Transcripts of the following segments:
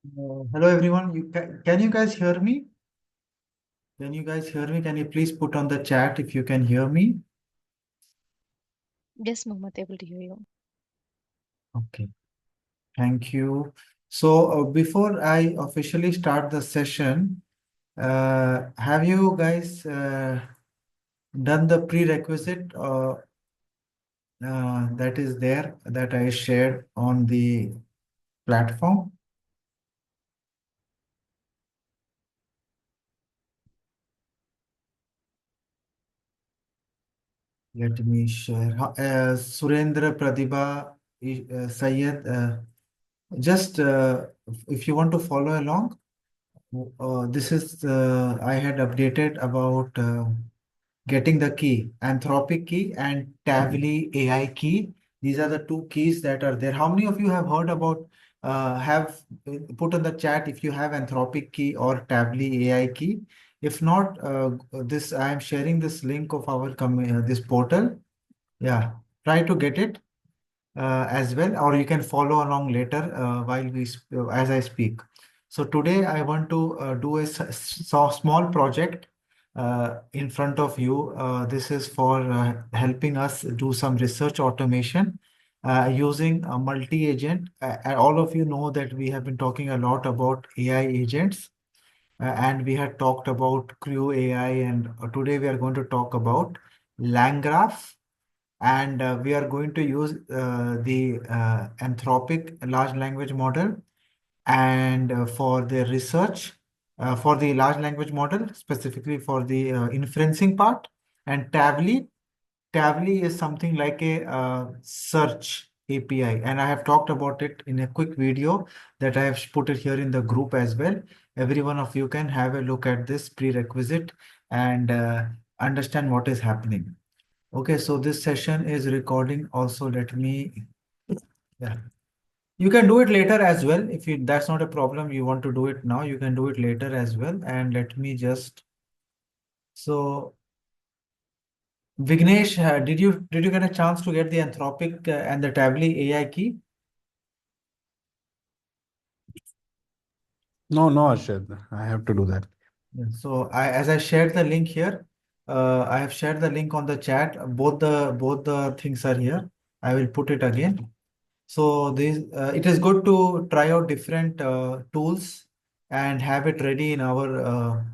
Hello everyone. Can you guys hear me? Can you guys hear me? Can you please put on the chat if you can hear me? Yes, Mohammed, able to hear you. Okay, thank you. So before I officially start the session, have you guys done the prerequisite that is there that I shared on the platform? Let me share. Surendra Pratibha Sayed, just if you want to follow along. This is I had updated about getting the key, Anthropic key and Tavily AI key. These are the two keys that are there. How many of you have heard about, have put on the chat if you have Anthropic key or Tavily AI key? If not, this I am sharing this link of our this portal. Yeah, try to get it as well, or you can follow along later while as I speak. So today I want to do a small project in front of you. This is for helping us do some research automation using a multi-agent. And all of you know that we have been talking a lot about AI agents, and we had talked about Crew AI, and today we are going to talk about LangGraph, and we are going to use the Anthropic large language model and for the research for the large language model, specifically for the inferencing part. And Tavily is something like a search API, and I have talked about it in a quick video that I have put it here in the group as well. Every one of you can have a look at this prerequisite and understand what is happening. Okay, so this session is recording also. Let me, yeah. You can do it later as well. If you that's not a problem, you want to do it now, you can do it later as well. And let me just, so Vignesh, did you get a chance to get the Anthropic and the Tably AI key? No, no, Arshad. I have to do that. Yeah. So as I shared the link here, I have shared the link on the chat. Both the things are here. I will put it again. So it is good to try out different tools and have it ready in our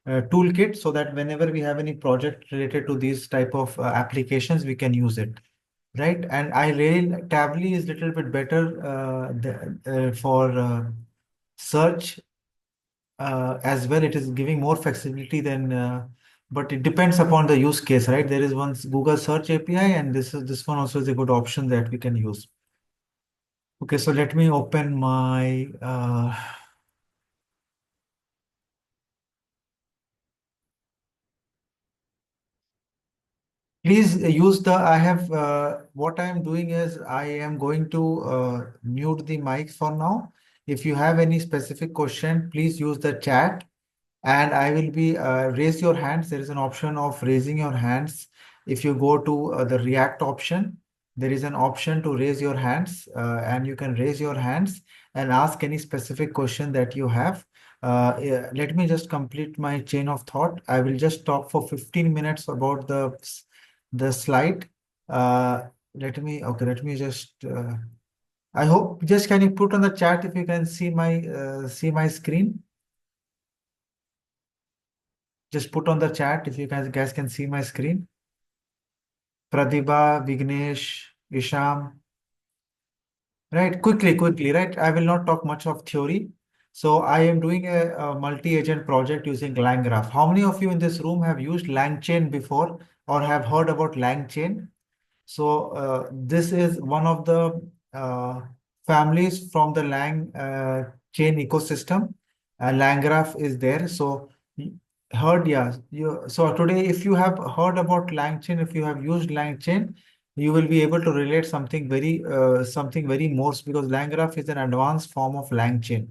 toolkit so that whenever we have any project related to these type of applications, we can use it, right? And I really Tably is little bit better for search as well. It is giving more flexibility than, but it depends upon the use case, right? There is one Google Search API, and this one also is a good option that we can use. Okay, so let me open my please use the I have what I am doing is I am going to mute the mic for now. If you have any specific question, please use the chat, and I will be raise your hands. There is an option of raising your hands. If you go to the React option, there is an option to raise your hands, and you can raise your hands and ask any specific question that you have. Yeah, let me just complete my chain of thought. I will just talk for 15 minutes about the slide. Let me just. I hope just can you put on the chat if you can see my screen. Just put on the chat if you guys can see my screen. Pratibha, Vignesh, Isham. Right, quickly, right? I will not talk much of theory. So I am doing a multi-agent project using LangGraph. How many of you in this room have used LangChain before or have heard about LangChain? So this is one of the families from the Lang chain ecosystem. LangGraph is there. So heard, yeah. So today, if you have heard about LangChain, if you have used LangChain, you will be able to relate something very most, because LangGraph is an advanced form of LangChain.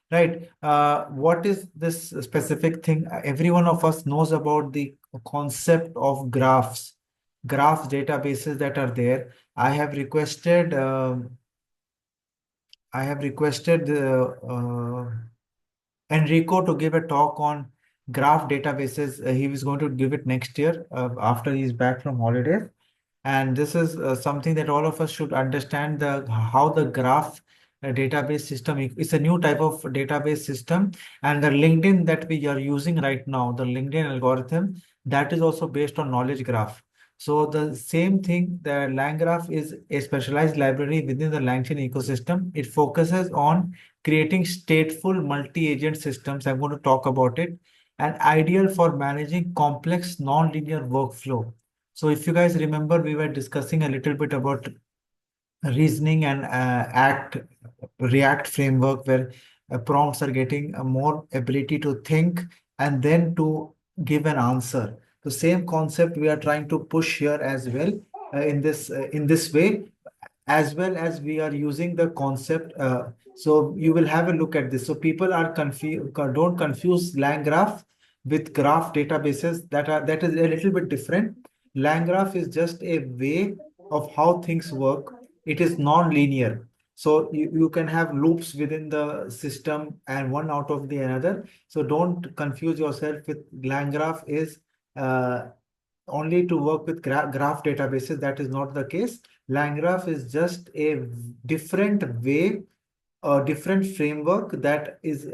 Right. What is this specific thing? Every one of us knows about the concept of graph databases that are there. I have requested I have requested Enrico to give a talk on graph databases. He was going to give it next year after he's back from holidays. And this is something that all of us should understand the how the graph database system is a new type of database system, and the LinkedIn that we are using right now, the LinkedIn algorithm, that is also based on knowledge graph. So the same thing, the LangGraph is a specialized library within the LangChain ecosystem. It focuses on creating stateful multi-agent systems. I'm going to talk about it, and ideal for managing complex non-linear workflow. So if you guys remember, we were discussing a little bit about reasoning and act react framework where prompts are getting a more ability to think and then to give an answer. The same concept we are trying to push here as well in this way, as well as we are using the concept. So you will have a look at this. So people are confused. Don't confuse LangGraph with graph databases that is a little bit different. LangGraph is just a way of how things work. It is non-linear. So you can have loops within the system and one out of the another. So don't confuse yourself with LangGraph is uh, only to work with graph databases. That is not the case. LangGraph is just a different way, a different framework that is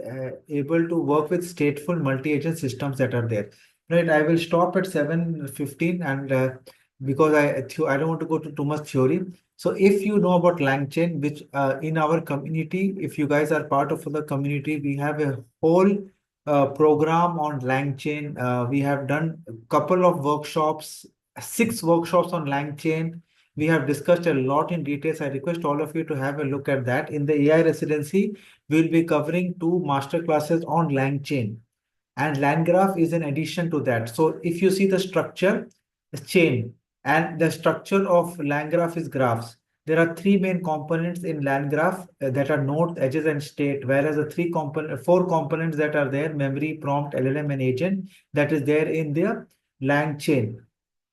able to work with stateful multi-agent systems that are there. Right, I will stop at 7:15 and because I don't want to go to too much theory. So if you know about LangChain, which in our community, if you guys are part of the community, we have a whole program on LangChain. We have done a couple of workshops, 6 workshops on LangChain. We have discussed a lot in details. I request all of you to have a look at that. In the AI residency, we'll be covering 2 master classes on LangChain, and LangGraph is an addition to that. So if you see the structure, the chain, and the structure of LangGraph is graphs. There are 3 main components in LangGraph that are nodes, edges, and state, whereas the 4 components that are there, memory, prompt, LLM, and agent, that is there in the LangChain.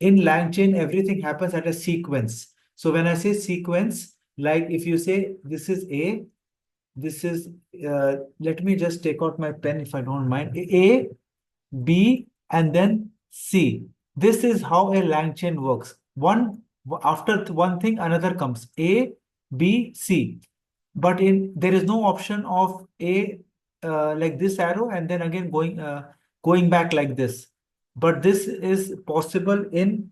In LangChain, everything happens at a sequence. So when I say sequence, like if you say this is A, this is, let me just take out my pen if I don't mind. A, B, and then C. This is how a LangChain works. After one thing, another comes. A, B, C. But there is no option of A like this arrow and then again going back like this. But this is possible in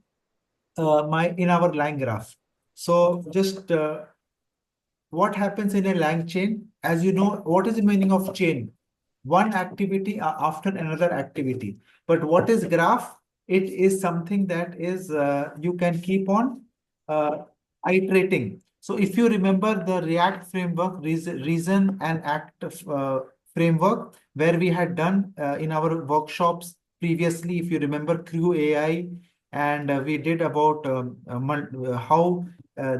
our line graph. So just what happens in a lang chain? As you know, what is the meaning of chain? One activity after another activity. But what is graph? It is something that is you can keep on uh, iterating. So if you remember the React framework, reason and act framework, where we had done in our workshops previously, if you remember Crew AI, and we did about how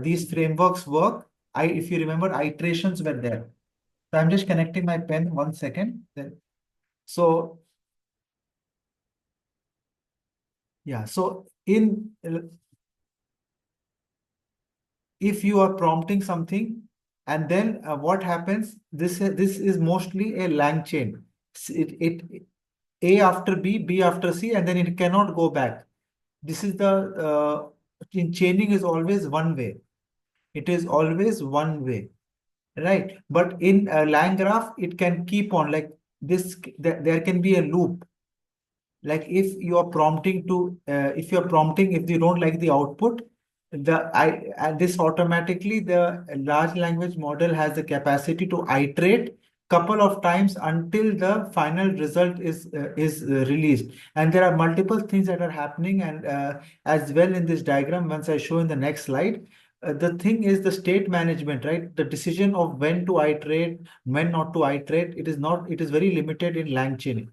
these frameworks work. If you remember, iterations were there. So I'm just connecting my pen 1 second. So yeah, so in if you are prompting something, and then what happens? This is mostly a lang chain. It A after B, B after C, and then it cannot go back. This is the in chaining is always one way. It is always one way. Right. But in a line graph, it can keep on like this. There can be a loop. Like if you're prompting, if you don't like the output, and this automatically the large language model has the capacity to iterate couple of times until the final result is released. And there are multiple things that are happening, and as well in this diagram, once I show in the next slide. The thing is the state management, right? The decision of when to iterate, when not to iterate, it is very limited in LangChain.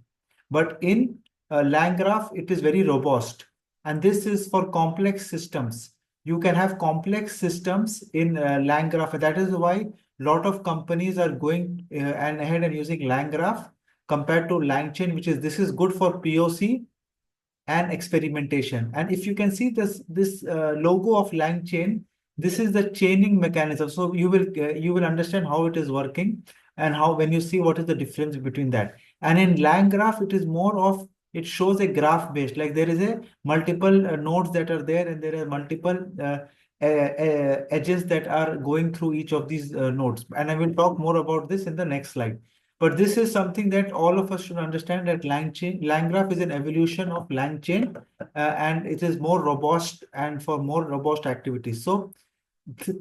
But in LangGraph, it is very robust. And this is for complex systems. You can have complex systems in LangGraph. That is why a lot of companies are going and ahead and using LangGraph compared to LangChain, this is good for POC and experimentation. And if you can see this logo of LangChain, This is the chaining mechanism. So you will understand how it is working and how when you see what is the difference between that. And in LangGraph, it is more of it shows a graph based. Like there is a multiple nodes that are there, and there are multiple edges that are going through each of these nodes. And I will talk more about this in the next slide. But this is something that all of us should understand that LangGraph is an evolution of LangChain, and it is more robust and for more robust activities. So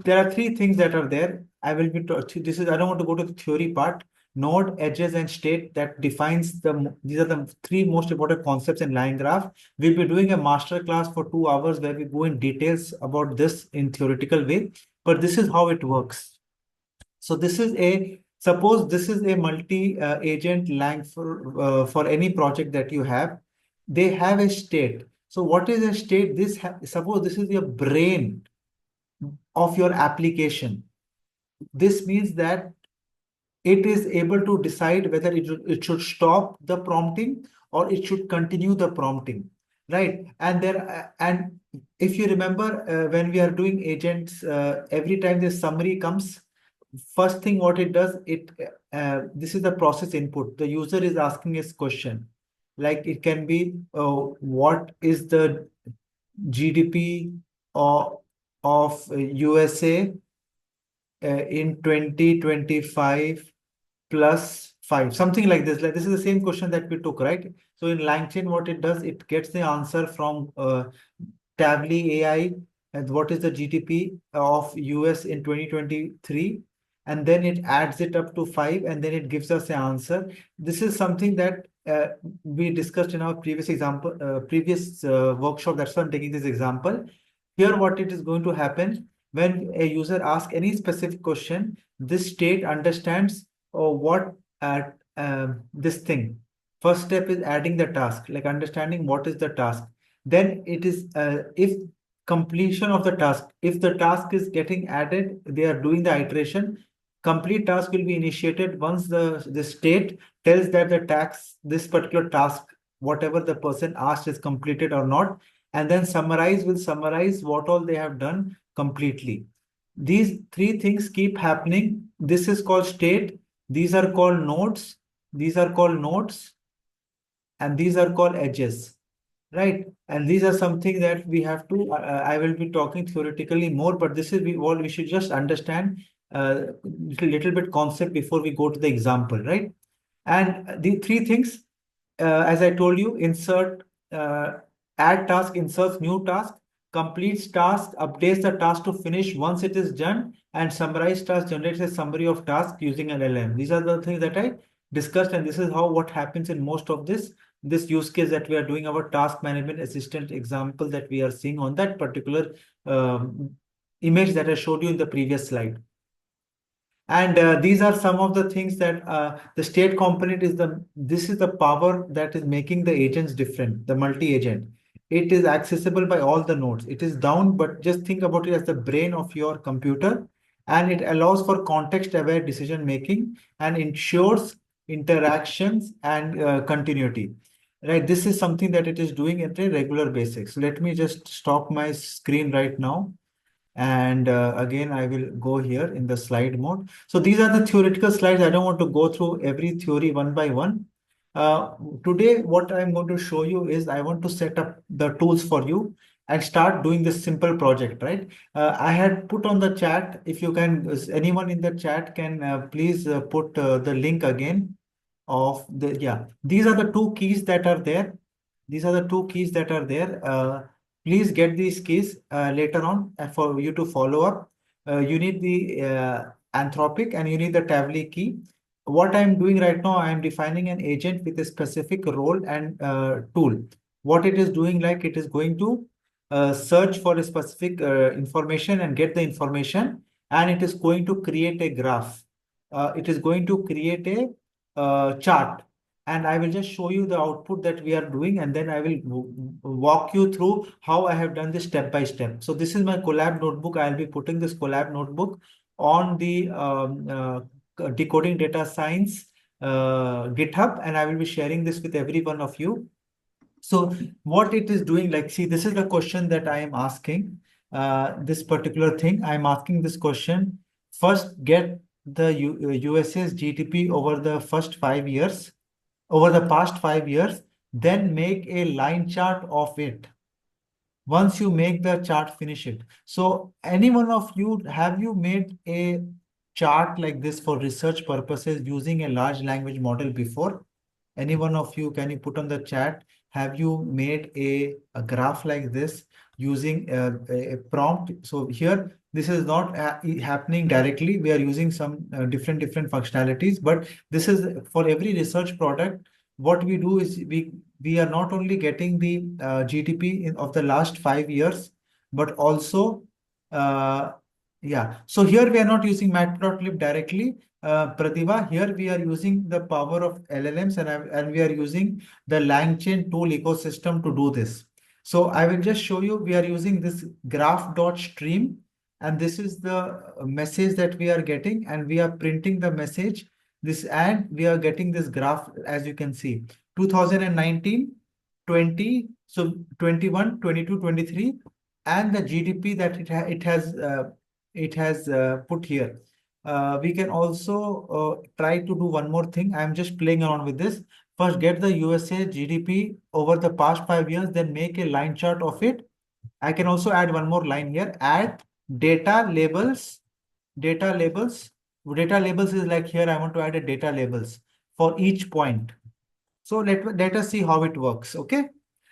there are three things that are there. I will be this is I don't want to go to the theory part. Node, edges, and state that defines these are the three most important concepts in line graph. We'll be doing a master class for 2 hours where we go in details about this in theoretical way. But this is how it works. So this is a suppose this is a multi-agent lang for any project that you have. They have a state. So what is a state? Suppose this is your brain of your application. This means that it is able to decide whether it should stop the prompting or it should continue the prompting, right? And if you remember when we are doing agents, every time this summary comes, first thing what it does, this is the process input. The user is asking his question, like it can be what is the GDP of USA in 2025 plus 5, something like this. Like this is the same question that we took, right? So in LangChain, what it does, it gets the answer from Tably AI, and what is the GDP of US in 2023, and then it adds it up to 5, and then it gives us the answer. This is something that we discussed in our previous workshop. That's why I'm taking this example. Here, what it is going to happen when a user asks any specific question, this state understands what this thing. First step is adding the task, like understanding what is the task. Then it is if completion of the task, if the task is getting added, they are doing the iteration. Complete task will be initiated once the state tells that this particular task, whatever the person asked, is completed or not, and then summarize will summarize what all they have done completely. These three things keep happening. This is called state. These are called nodes. These are called nodes, and these are called edges, right? And these are something that we have to. I will be talking theoretically more, but this is what we should just understand little bit concept before we go to the example, right? And the three things, as I told you, add task, inserts new task, completes task, updates the task to finish once it is done, and summarize task generates a summary of task using an LLM. These are the things that I discussed, and this is how what happens in most of this use case that we are doing, our task management assistant example that we are seeing on that particular image that I showed you in the previous slide. And these are some of the things that the state component is this is the power that is making the agents different, the multi-agent. It is accessible by all the nodes. It is down, but just think about it as the brain of your computer, and it allows for context-aware decision making and ensures interactions and continuity. Right, this is something that it is doing at a regular basis. So let me just stop my screen right now. And again, I will go here in the slide mode. So these are the theoretical slides. I don't want to go through every theory one by one. Today, what I'm going to show you is I want to set up the tools for you and start doing this simple project, right? I had put on the chat, if you can, anyone in the chat can please put the link again of yeah, these are the two keys that are there. These are the two keys that are there. Please get these keys later on for you to follow up. You need the Anthropic and you need the Tavli key. What I'm doing right now, I'm defining an agent with a specific role and tool. What it is doing, like it is going to search for a specific information and get the information, and it is going to create a graph. It is going to create a chart, and I will just show you the output that we are doing, and then I will walk you through how I have done this step by step. So this is my Collab notebook. I'll be putting this Collab notebook on the Decoding Data Science GitHub, and I will be sharing this with every one of you. So what it is doing, like, see, this is the question that I am asking. this particular thing. I'm asking this question. First, get the USA's GDP over the first 5 years, over the past 5 years, then make a line chart of it. Once you make the chart, finish it. So any one of you, have you made a chart like this for research purposes using a large language model before? Any one of you, can you put on the chat? Have you made a graph like this using a prompt? So here, this is not happening directly. We are using some different functionalities, but this is for every research product. What we do is we are not only getting the GDP of the last 5 years, but also yeah. So here we are not using matplotlib directly. Pratibha, here we are using the power of LLMs, and we are using the LangChain tool ecosystem to do this. So I will just show you, we are using this graph.stream, and this is the message that we are getting, and we are printing the message. This, and we are getting this graph, as you can see, 2019, 20, so 21, 22, 23, and the GDP that it has put here. We can also try to do one more thing. I'm just playing around with this. First, get the USA GDP over the past 5 years, then make a line chart of it. I can also add one more line here. Add data labels. Data labels. Data labels is like here, I want to add a data labels for each point. So let us see how it works. Okay.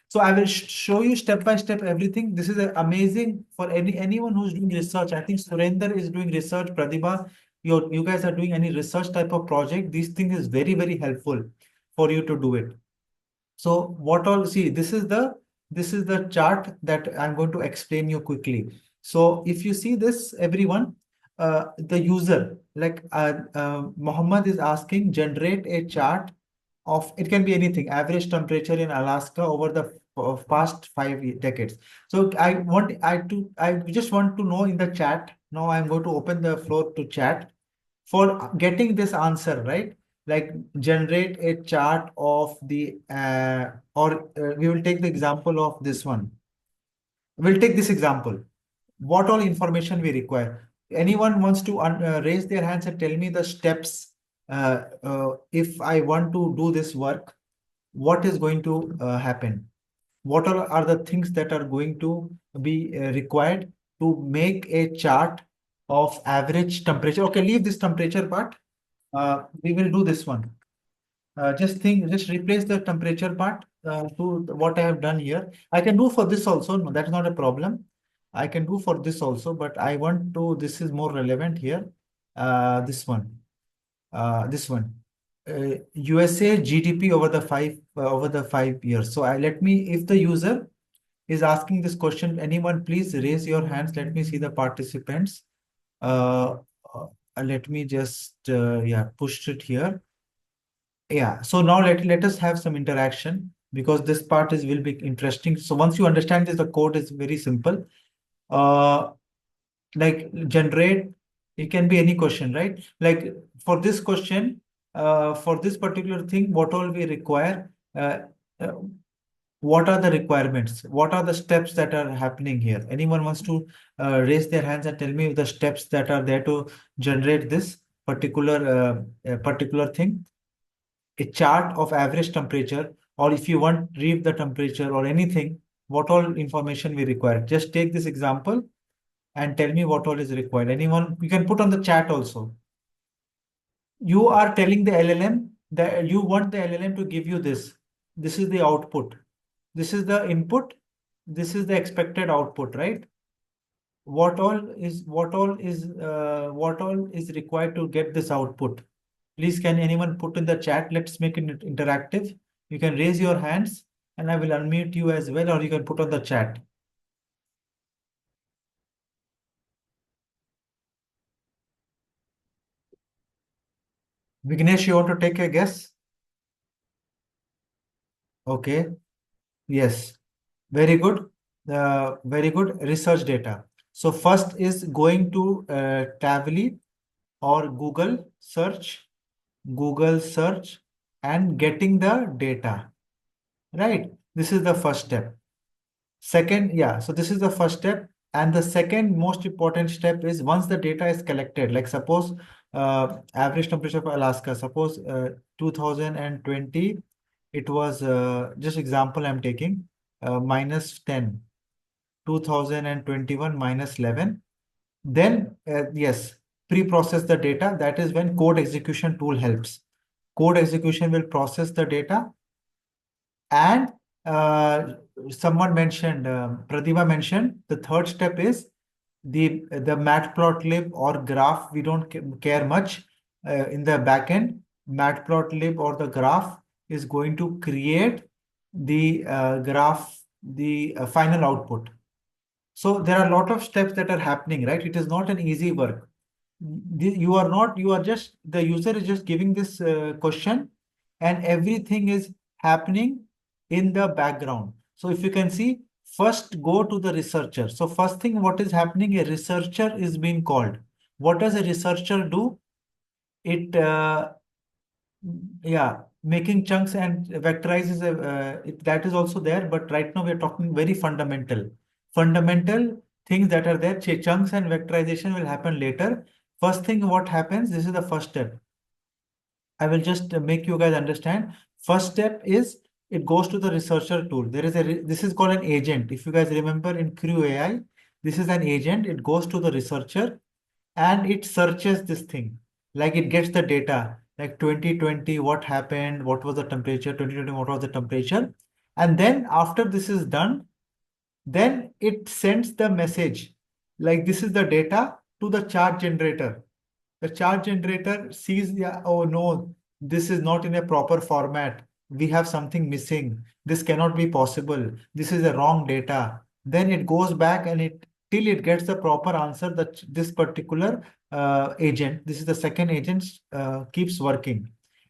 So I will show you step by step everything. This is amazing for anyone who's doing research. I think Surinder is doing research. Pratibha, you guys are doing any research type of project. This thing is very helpful for you to do it. So what all, see, this is the chart that I'm going to explain you quickly. So if you see this, everyone, the user, like Mohammed is asking, generate a chart of, it can be anything, average temperature in Alaska over the past 5 decades. So I just want to know in the chat. Now I'm going to open the floor to chat for getting this answer, right? Like generate a chart of the, or we will take the example of this one. We'll take this example. What all information we require? Anyone wants to raise their hands and tell me the steps if I want to do this work, what is going to happen? What are the things that are going to be required to make a chart of average temperature? Okay, leave this temperature part. We will do this one. Just replace the temperature part to what I have done here. I can do for this also. No, that's not a problem. I can do for this also, but I want to, this is more relevant here. This one, this one. USA GDP over the 5 years. So let me, if the user is asking this question, anyone please raise your hands. Let me see the participants. Uh, Let me just yeah, push it here. Yeah, so now let us have some interaction, because this part is will be interesting. So once you understand this, the code is very simple. Uh, like generate, it can be any question, right? Like for this question, for this particular thing, what all we require, uh, what are the requirements? What are the steps that are happening here? Anyone wants to raise their hands and tell me the steps that are there to generate this particular thing? A chart of average temperature, or if you want read the temperature or anything, what all information we require. Just take this example and tell me what all is required. Anyone, you can put on the chat also. You are telling the LLM that you want the LLM to give you this. This is the output. This is the input. This is the expected output, right? What all is required to get this output? Please, can anyone put in the chat? Let's make it interactive. You can raise your hands and I will unmute you as well, or you can put on the chat. Vignesh, you want to take a guess? Okay. Yes. Very good. Very good research data. So first is going to Tavily or Google search and getting the data, right? This is the first step. Second, yeah, so this is the first step. And the second most important step is once the data is collected, like suppose average temperature for Alaska, suppose 2020, it was just example I'm taking, -10, 2021 -11. Then, yes, pre-process the data. That is when code execution tool helps. Code execution will process the data. And someone mentioned, Pratibha mentioned, the third step is the matplotlib or graph. We don't care much in the backend. Matplotlib or the graph is going to create the graph, the final output. So there are a lot of steps that are happening, right? It is not an easy work. You are just, the user is just giving this question and everything is happening in the background. So if you can see, first go to the researcher. So first thing, what is happening? A researcher is being called. What does a researcher do? It yeah, making chunks and vectorizes that is also there, but right now we are talking very fundamental things that are there. Chunks and vectorization will happen later. First thing, what happens? This is the first step. I will just make you guys understand. First step is it goes to the researcher tool. There is this is called an agent. If you guys remember in Crew AI, this is an agent. It goes to the researcher and it searches this thing. Like it gets the data, like 2020, what happened, what was the temperature, 2020, what was the temperature. And then after this is done, then it sends the message like this is the data to the chart generator. The chart generator sees, yeah, oh no, this is not in a proper format. We have something missing. This cannot be possible. This is the wrong data. Then it goes back and it till it gets the proper answer that this particular agent, this is the second agent, keeps working.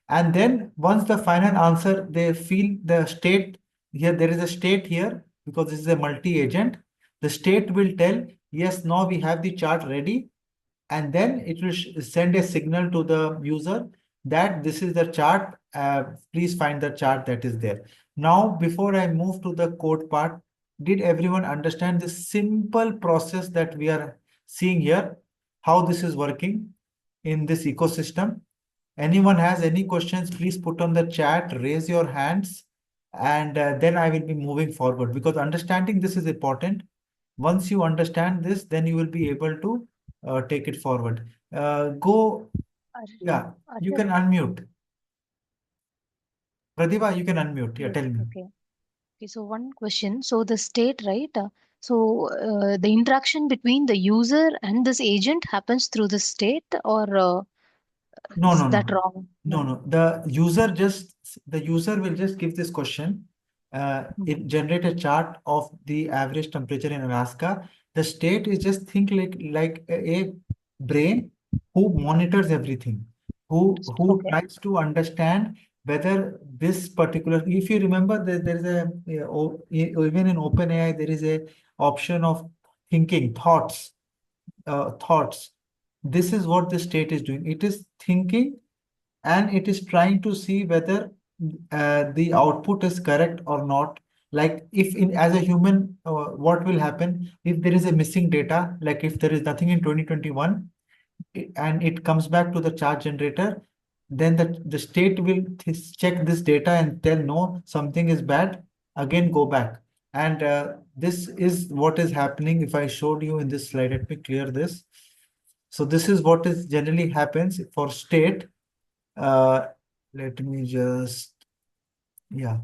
And then once the final answer, they feel the state here, there is a state here because this is a multi-agent. The state will tell, yes, now we have the chart ready, and then it will send a signal to the user that this is the chart. Please find the chart that is there. Now, before I move to the code part, did everyone understand this simple process that we are seeing here? How this is working in this ecosystem? Anyone has any questions, please put on the chat, raise your hands, and then I will be moving forward because understanding this is important. Once you understand this, then you will be able to take it forward. Go, Ar- yeah, you Arshad? can unmute. Pratibha, you can unmute. Yeah, Yes, tell me. okay. Okay, so one question. So the state, right? The interaction between the user and this agent happens through the state, or No, is no, that no. wrong? No, No. no. The user will just give this question. Hmm. It generate a chart of the average temperature in Alaska. The state is just think like a brain who monitors everything, who Okay. tries to understand whether this particular. If you remember, there is a even in OpenAI there is a option of thinking thoughts. This is what the state is doing. It is thinking and it is trying to see whether the output is correct or not. Like if in as a human, what will happen if there is a missing data, like if there is nothing in 2021 and it comes back to the chart generator, then the state will check this data and tell no, something is bad, again go back. And this is what is happening. If I showed you in this slide, let me clear this. So this is what is generally happens for state. uh, Let me just, yeah.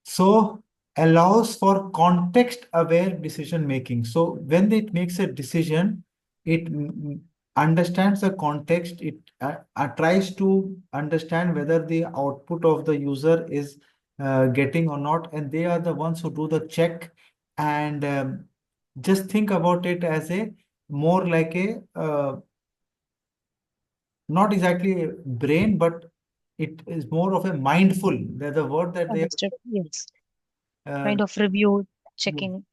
So allows for context aware decision making. So when it makes a decision, it understands the context. It tries to understand whether the output of the user is getting or not. And they are the ones who do the check. And just think about it as a more like a not exactly a brain, but it is more of a mindful. The word that they Understood. Yes. uh, Kind of review, checking.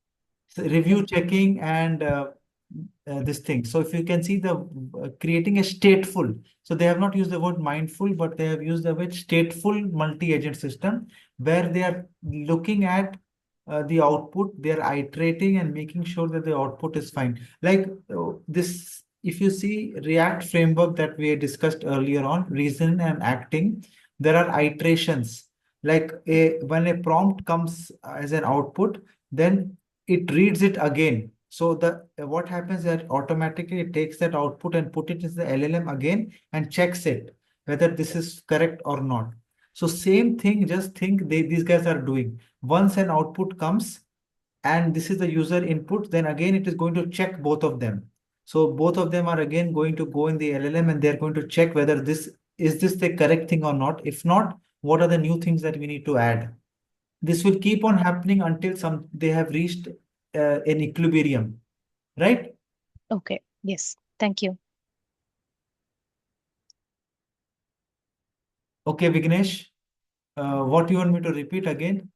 Yeah. review checking and this thing. So if you can see the creating a stateful. So they have not used the word mindful, but they have used the word stateful multi-agent system where they are looking at the output, they're iterating and making sure that the output is fine. Like this, if you see React framework that we discussed earlier on, reason and acting, there are iterations. Like when a prompt comes as an output, then it reads it again. So the what happens that automatically it takes that output and put it in the LLM again and checks it whether this is correct or not. So same thing, just think these guys are doing. Once an output comes and this is the user input, then again it is going to check both of them. So both of them are again going to go in the LLM and they're going to check whether this is this the correct thing or not. If not, what are the new things that we need to add? This will keep on happening until they have reached an equilibrium, right? Okay. Yes. Thank you. Okay, Vignesh, what you want me to repeat again?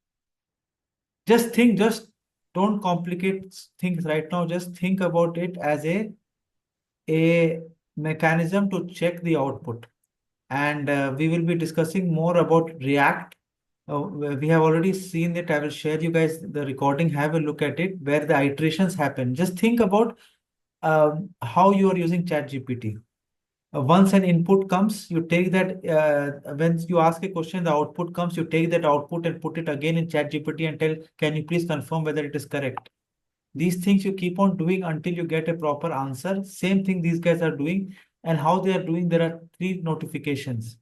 Just think, just don't complicate things right now. Just think about it as a mechanism to check the output. And we will be discussing more about React. We have already seen it. I will share you guys the recording. Have a look at it where the iterations happen. Just think about how you are using ChatGPT. Once an input comes, you take that, when you ask a question, the output comes, you take that output and put it again in ChatGPT and tell, can you please confirm whether it is correct? These things you keep on doing until you get a proper answer. Same thing these guys are doing. And how they are doing, there are 3 notifications.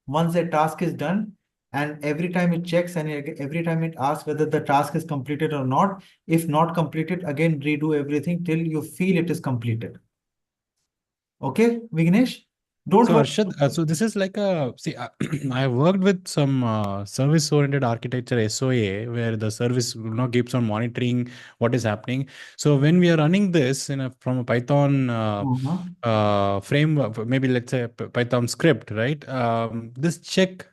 Once a task is done, and every time it checks and every time it asks whether the task is completed or not. If not completed, again redo everything till you feel it is completed. Okay, Vignesh? Don't So worry. Arshad, so this is like a see. I have worked with some service-oriented architecture (SOA) where the service keeps on monitoring what is happening. So when we are running this from a Python Uh-huh. framework, maybe let's say a Python script, right? This check.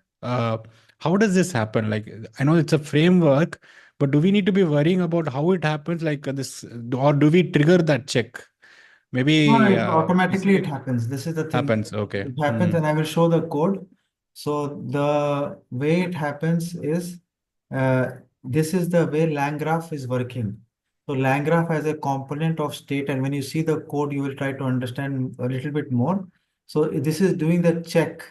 How does this happen? Like I know it's a framework, but do we need to be worrying about how it happens? Like this, or do we trigger that check? No, Maybe automatically it happens. This is the thing. happens. Okay. It happens, and I will show the code. So the way it happens is uh, this is the way LangGraph is working. So LangGraph has a component of state, and when you see the code, you will try to understand a little bit more. So this is doing the check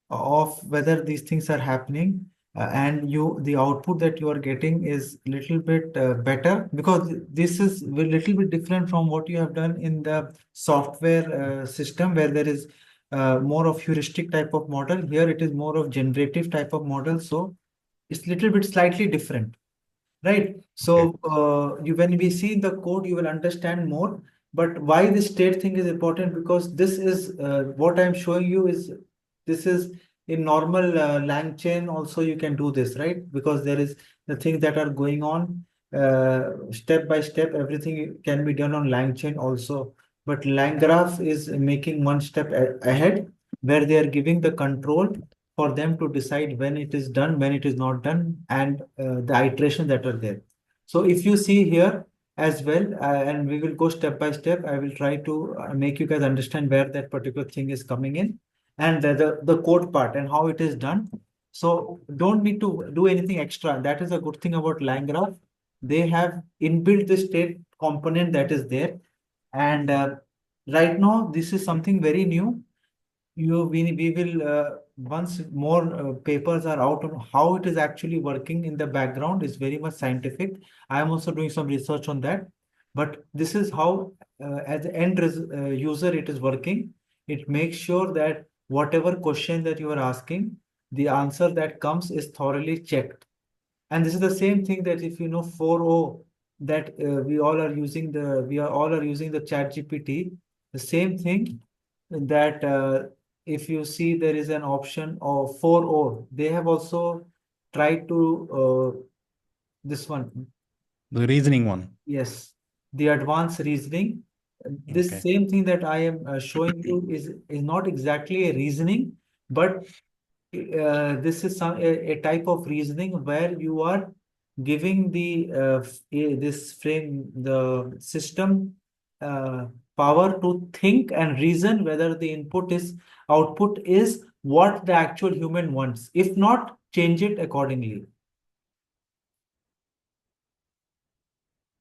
of whether these things are happening, and the output that you are getting is little bit better because this is a little bit different from what you have done in the software system where there is more of heuristic type of model. Here it is more of generative type of model, so it's little bit slightly different. Right. Okay. So when we see the code, you will understand more. But why this state thing is important? Because this is what I'm showing you is this is in normal LangChain also you can do this, right? Because there is the things that are going on step by step. Everything can be done on LangChain also. But LangGraph is making one step ahead where they are giving the control for them to decide when it is done, when it is not done, and the iterations that are there. So if you see here as well, and we will go step by step, I will try to make you guys understand where that particular thing is coming in and the code part and how it is done. So don't need to do anything extra. That is a good thing about LangGraph. They have inbuilt the state component that is there. And right now, this is something very new. We will once more papers are out on how it is actually working in the background is very much scientific. I am also doing some research on that, but this is how as the user it is working. It makes sure that whatever question that you are asking, the answer that comes is thoroughly checked. And this is the same thing that if you know 4.0 that we are all are using the chat GPT, the same thing that if you see there is an option of 4.0, they have also tried to this one. The reasoning one. Yes, the advanced reasoning. This Okay. same thing that I am showing you is not exactly a reasoning, but this is a type of reasoning where you are giving this frame the system power to think and reason whether the output is what the actual human wants. If not, change it accordingly.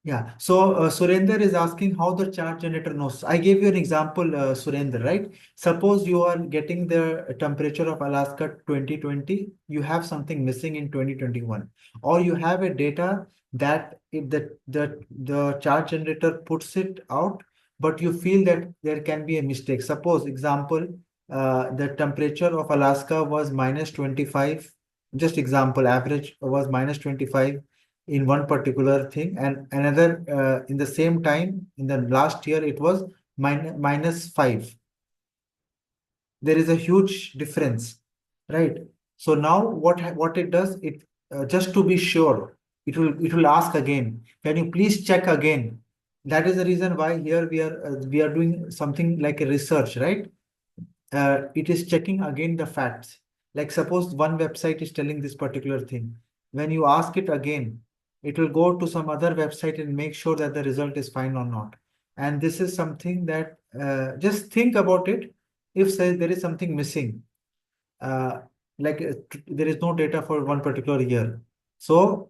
Yeah. So Surender is asking how the chart generator knows. I gave you an example, Surender, right? Suppose you are getting the temperature of Alaska 2020, you have something missing in 2021, or you have a data that if the chart generator puts it out, but you feel that there can be a mistake. Suppose example, the temperature of Alaska was minus 25. Just example, average was minus 25 in one particular thing, and another in the same time in the last year it was minus 5. There is a huge difference, right? So now what it does, it just to be sure, it will ask again, can you please check again? That is the reason why here we are doing something like a research, right? It is checking again the facts. Like suppose one website is telling this particular thing. When you ask it again, it will go to some other website and make sure that the result is fine or not. And this is something that just think about it. If say there is something missing, uh, like there is no data for one particular year. So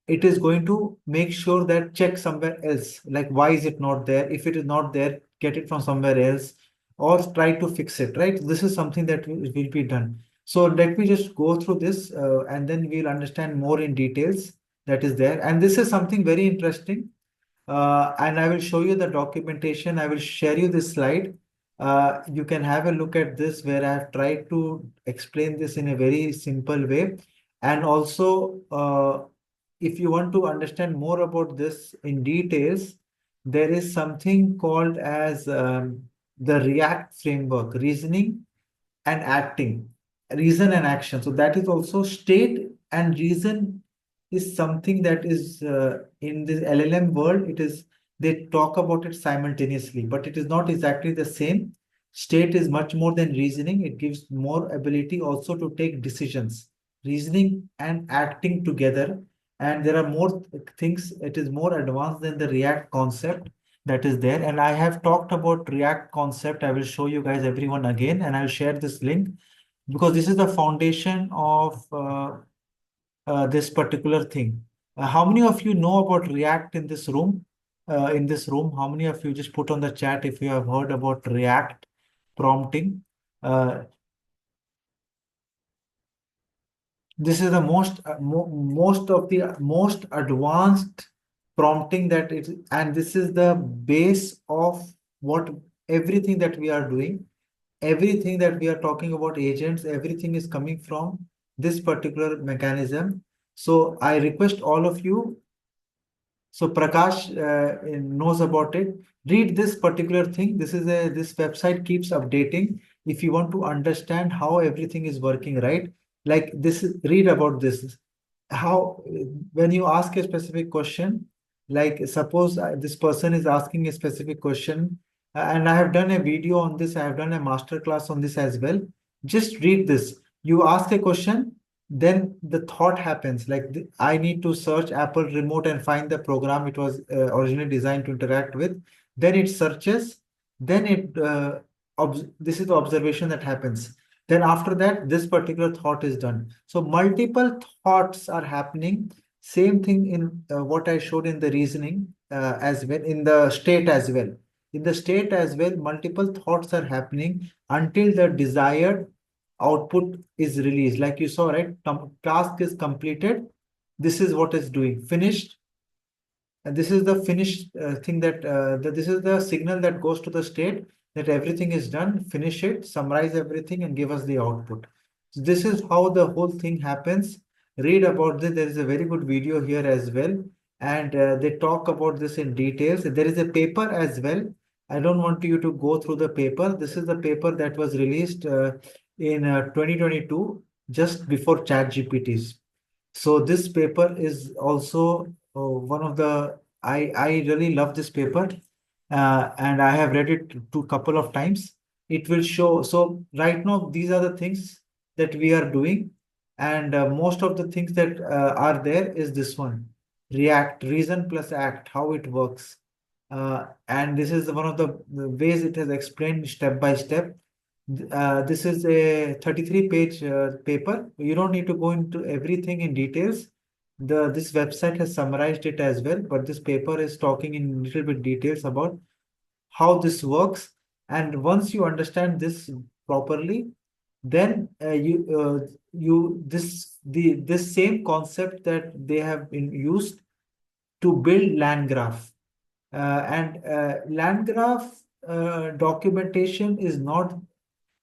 it is going to make sure that check somewhere else. Like why is it not there? If it is not there, get it from somewhere else or try to fix it, right? This is something that will be done. So let me just go through this and then we'll understand more in details that is there. And this is something very interesting. And I will show you the documentation. I will share you this slide. You can have a look at this where I have tried to explain this in a very simple way. And also, if you want to understand more about this in details, there is something called as the React framework, reasoning and acting, reason and action. So that is also state and reason is something that is in this LLM world. It is they talk about it simultaneously, but it is not exactly the same. State is much more than reasoning. It gives more ability also to take decisions, reasoning and acting together. And there are more things. It is more advanced than the React concept that is there. And I have talked about React concept. I will show you guys everyone again, and I'll share this link because this is the foundation of this particular thing. How many of you know about React in this room? How many of you just put on the chat if you have heard about React prompting? Uh, this is the most advanced prompting that it, and this is the base of what everything that we are doing. Everything that we are talking about agents, everything is coming from this particular mechanism. So I request all of you, so Prakash knows about it. Read this particular thing. This website keeps updating. If you want to understand how everything is working, right? Like this, read about this. How when you ask a specific question, like suppose this person is asking a specific question, and I have done a video on this. I have done a master class on this as well. Just read this. You ask a question, then the thought happens like I need to search Apple remote and find the program it was originally designed to interact with. Then it searches, then this is the observation that happens. Then after that, this particular thought is done. So multiple thoughts are happening. Same thing in what I showed in the reasoning as well, in the state as well. In the state as well, multiple thoughts are happening until the desired output is released. Like you saw, right? Task is completed. This is what it's doing. Finished. And this is the finished thing that this is the signal that goes to the state that everything is done. Finish it, summarize everything, and give us the output. So this is how the whole thing happens. Read about this. There is a very good video here as well, and they talk about this in details. There is a paper as well. I don't want you to go through the paper. This is the paper that was released in 2022, just before ChatGPT's. So this paper is also one of the I really love this paper, and I have read it to couple of times. It will show. So right now these are the things that we are doing, and most of the things that are there is this one, React, reason plus act, how it works. And this is one of the ways it has explained step by step. This is a 33-page paper. You don't need to go into everything in details. this website has summarized it as well, but this paper is talking in little bit details about how this works. And once you understand this properly, then this same concept that they have been used to build LangGraph. And LangGraph documentation is not,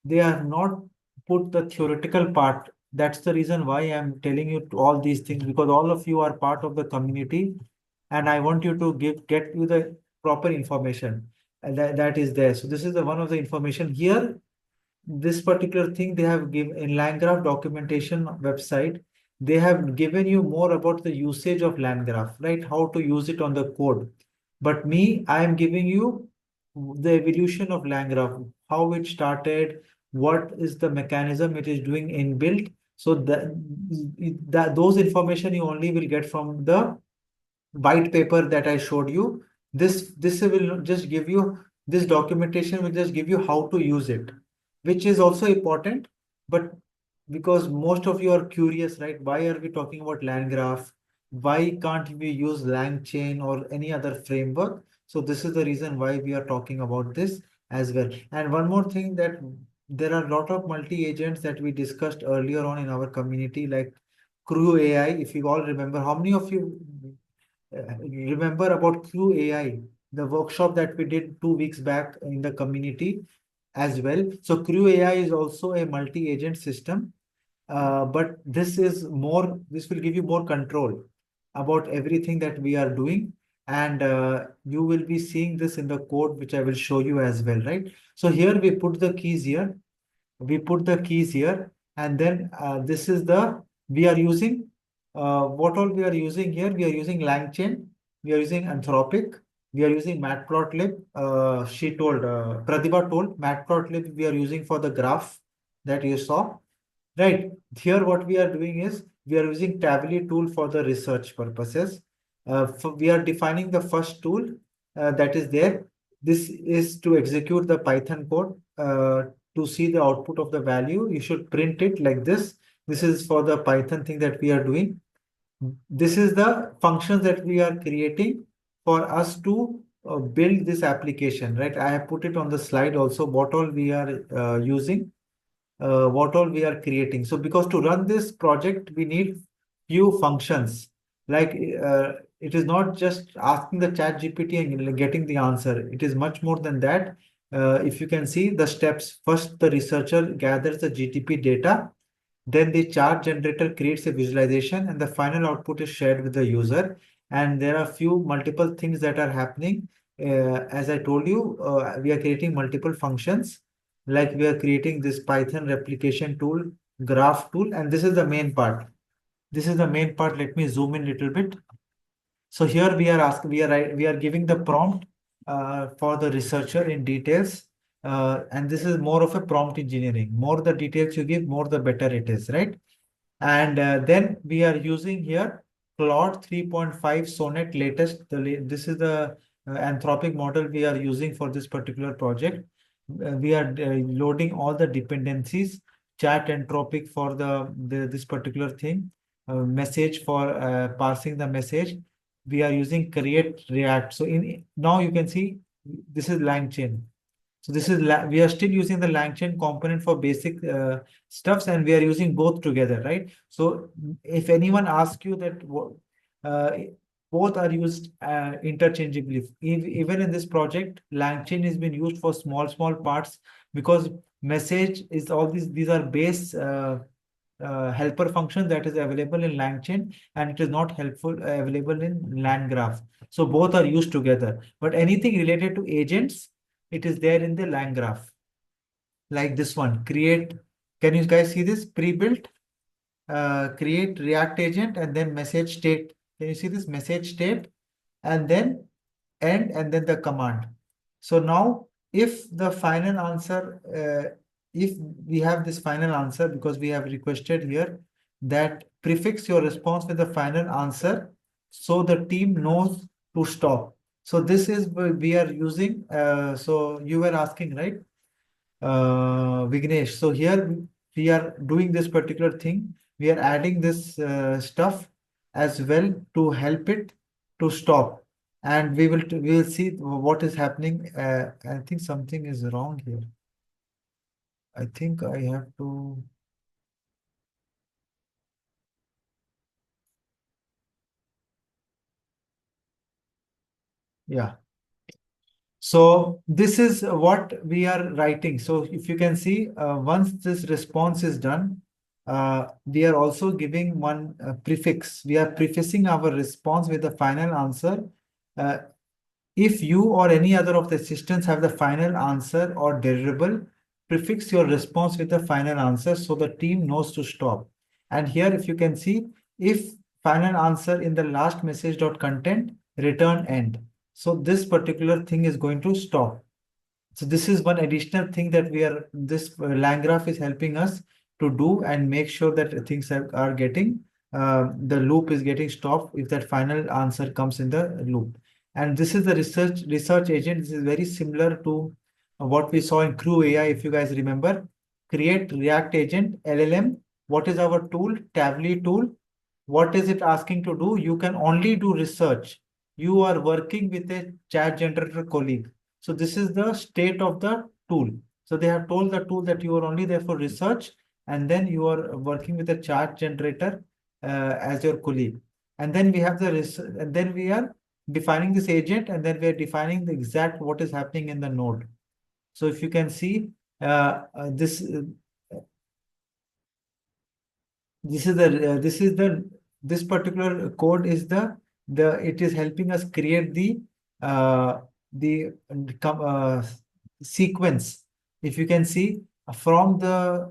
they are not put the theoretical part. That's the reason why I'm telling you all these things, because all of you are part of the community, and I want you to get you the proper information that is there. So this is the one of the information here. This particular thing they have given in LangGraph documentation website. They have given you more about the usage of LangGraph, right? How to use it on the code. But me, I am giving you the evolution of LangGraph, how it started, what is the mechanism it is doing inbuilt. So that those information you only will get from the white paper that I showed you. This will just give you, this documentation will just give you how to use it, which is also important. But because most of you are curious, right? Why are we talking about LangGraph? Why can't we use LangChain or any other framework? So this is the reason why we are talking about this as well. And one more thing, that there are a lot of multi-agents that we discussed earlier on in our community, like Crew AI. If you all remember, how many of you remember about Crew AI, the workshop that we did 2 weeks back in the community as well? So Crew AI is also a multi-agent system, but this will give you more control about everything that we are doing. And you will be seeing this in the code, which I will show you as well, right? So here we put the keys here. We put the keys here, and then this is the, we are using, what all we are using here. We are using LangChain, we are using Anthropic, we are using Matplotlib. She told, Pratibha told, Matplotlib we are using for the graph that you saw. Right. Here, what we are doing is we are using Tably tool for the research purposes. We are defining the first tool that is there. This is to execute the Python code. To see the output of the value, you should print it like this. This is for the Python thing that we are doing. This is the functions that we are creating for us to build this application, right? I have put it on the slide also, what all we are using, what all we are creating. So because to run this project, we need few functions. Like it is not just asking the chat GPT and getting the answer. It is much more than that. If you can see the steps, first the researcher gathers the GTP data, then the chart generator creates a visualization, and the final output is shared with the user. And there are few multiple things that are happening. As I told you, we are creating multiple functions, like we are creating this Python replication tool, graph tool, and this is the main part. This is the main part. Let me zoom in a little bit. So here we are asking, we are giving the prompt for the researcher in details. And this is more of a prompt engineering. More the details you give, more the better it is, right? And then we are using here Claude 3.5 Sonnet latest. This is the Anthropic model we are using for this particular project. We are loading all the dependencies, chat Anthropic for this particular thing, message for parsing the message. We are using create React. So in now you can see this is LangChain. So this is we are still using the LangChain component for basic stuffs, and we are using both together, right? So if anyone asks you that uh, both are used interchangeably, even in this project, LangChain has been used for small parts, because message is all these are base helper function that is available in LangChain, and it is not helpful available in LangGraph. So both are used together. But anything related to agents, it is there in the LangGraph. Like this one, create. Can you guys see this pre-built? Create React agent and then message state. Can you see this message state? And then end and then the command. So now if the final answer, if we have this final answer, because we have requested here that prefix your response with the final answer, so the team knows to stop. So this is we are using. So you were asking, right, Vignesh? So here we are doing this particular thing. We are adding this stuff as well to help it to stop. And we will see what is happening. I think something is wrong here. I think I have to. Yeah. So this is what we are writing. So if you can see, once this response is done, we are also giving one prefix. We are prefixing our response with the final answer. Uh, if you or any other of the assistants have the final answer or deliverable, prefix your response with the final answer so the team knows to stop. And here, if you can see, if final answer in the last message dot content, return end. So this particular thing is going to stop. So this is one additional thing that this LangGraph is helping us to do and make sure that things are getting, the loop is getting stopped if that final answer comes in the loop. And this is the research agent. This is very similar to what we saw in Crew AI, if you guys remember. Create React agent, LLM. What is our tool? Tavly tool. What is it asking to do? You can only do research. You are working with a chat generator colleague. So this is the state of the tool. So they have told the tool that you are only there for research, and then you are working with a chart generator as your colleague. And then we have and then we are defining this agent, and then we are defining the exact what is happening in the node. So if you can see this particular code is it is helping us create the sequence. If you can see from the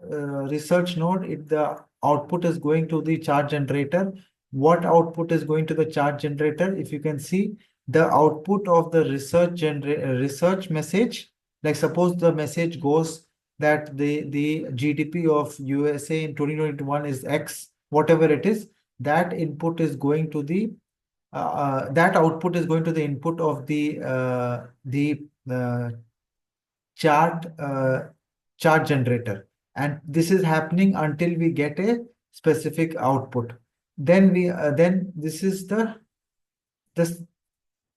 research node, the output is going to the chart generator. What output is going to the chart generator? If you can see the output of the research message, like suppose the message goes that the GDP of USA in 2021 is X, whatever it is, that input is going to that output is going to the input of the chart chart generator, and this is happening until we get a specific output. Then this is the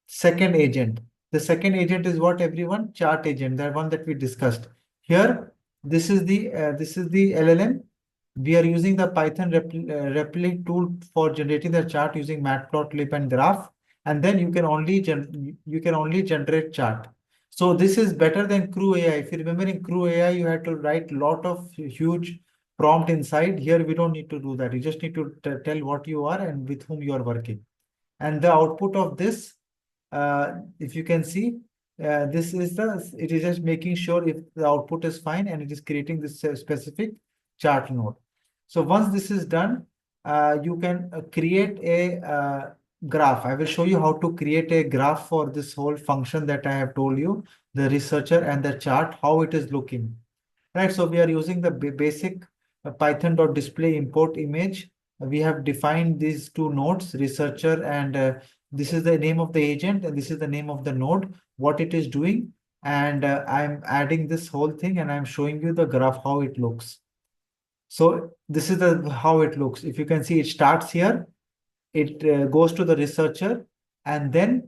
second agent. The second agent is what, everyone? Chart agent, that one that we discussed. Here, this is the LLM. We are using the Python replicate tool for generating the chart using matplotlib and graph, and then you can only generate chart. So this is better than Crew AI. If you remember, in Crew AI, you had to write lot of huge prompt inside. Here, we don't need to do that. You just need to tell what you are and with whom you are working. And the output of this, if you can see, it is just making sure if the output is fine, and it is creating this specific chart node. So once this is done, you can create a graph. I will show you how to create a graph for this whole function that I have told you, the researcher and the chart, how it is looking. Right, so we are using the basic python.display import image. We have defined these two nodes, researcher, and this is the name of the agent, and this is the name of the node, what it is doing. And I'm adding this whole thing, and I'm showing you the graph, how it looks. So this is how it looks. If you can see, it starts here, it goes to the researcher, and then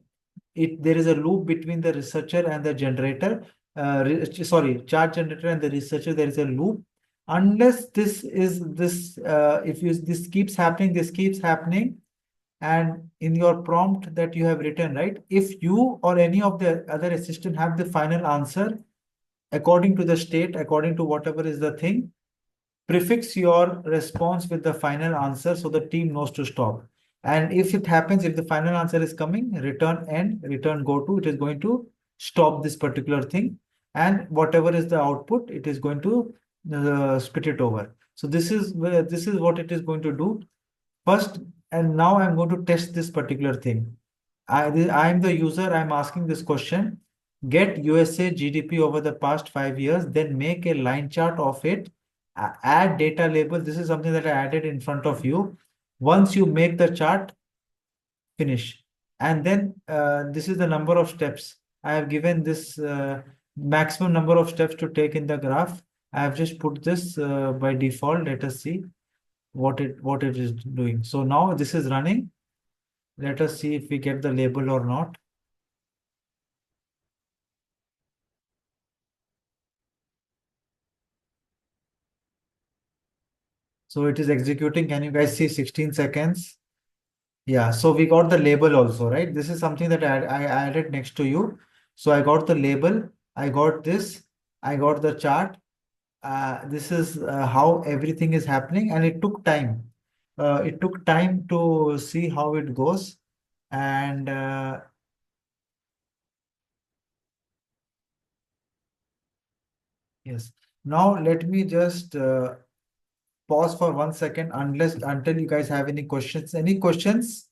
there is a loop between the researcher and the generator. Chart generator and the researcher. There is a loop. Unless this keeps happening, this keeps happening, and in your prompt that you have written, right? If you or any of the other assistant have the final answer according to the state, according to whatever is the thing, prefix your response with the final answer so the team knows to stop. And if it happens, if the final answer is coming, return end, return go to, it is going to stop this particular thing. And whatever is the output, it is going to spit it over. So this is what it is going to do first. And now I'm going to test this particular thing. I am the user. I'm asking this question. Get USA GDP over the past 5 years, then make a line chart of it. Add data label. This is something that I added in front of you. Once you make the chart, finish. And then this is the number of steps. I have given this maximum number of steps to take in the graph. I have just put this by default. Let us see. what it is doing. So now this is running. Let us see if we get the label or not. So it is executing. Can you guys see 16 seconds? Yeah, so we got the label also, right? This is something that I added next to you. So I got the label, I got this, I got the chart. This is how everything is happening, and it took time. It took time to see how it goes. And yes, now let me just pause for 1 second, until you guys have any questions. Any questions?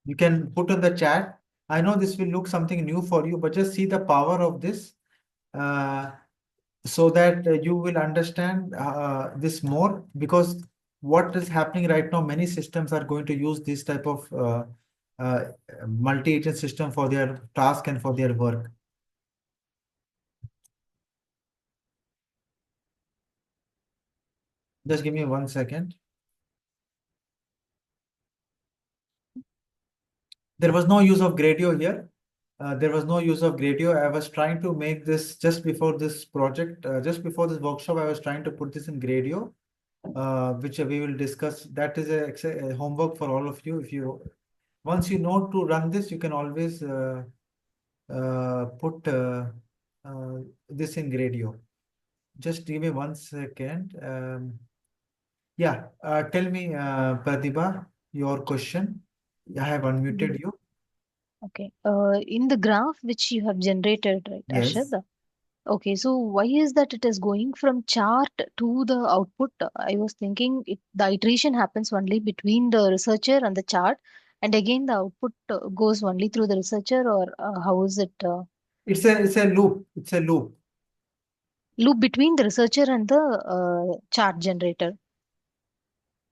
You can put in the chat. I know this will look something new for you, but just see the power of this, uh, so that you will understand this more, because what is happening right now, many systems are going to use this type of uh, multi-agent system for their task and for their work. Just give me 1 second. There was no use of Gradio here. There was no use of Gradio. I was trying to make this just before this project, just before this workshop, I was trying to put this in Gradio, which we will discuss. That is a homework for all of you. If you once you know to run this, you can always put this in Gradio. Just give me 1 second. Yeah, tell me, Pratibha, your question. I have unmuted you. Okay. In the graph which you have generated, right, Yes. Arshad? Okay, so why is that it is going from chart to the output? I was thinking the iteration happens only between the researcher and the chart, and again the output goes only through the researcher, or how is it? It's a loop. It's a loop. Loop between the researcher and the chart generator.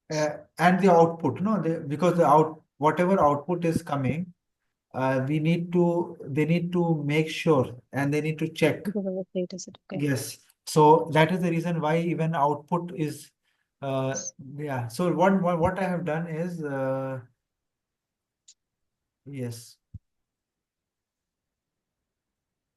And the output, no, because the whatever output is coming, they need to make sure and they need to check. Because of the status. Okay. Yes. So that is the reason why even output is, yeah. So what I have done is, yes.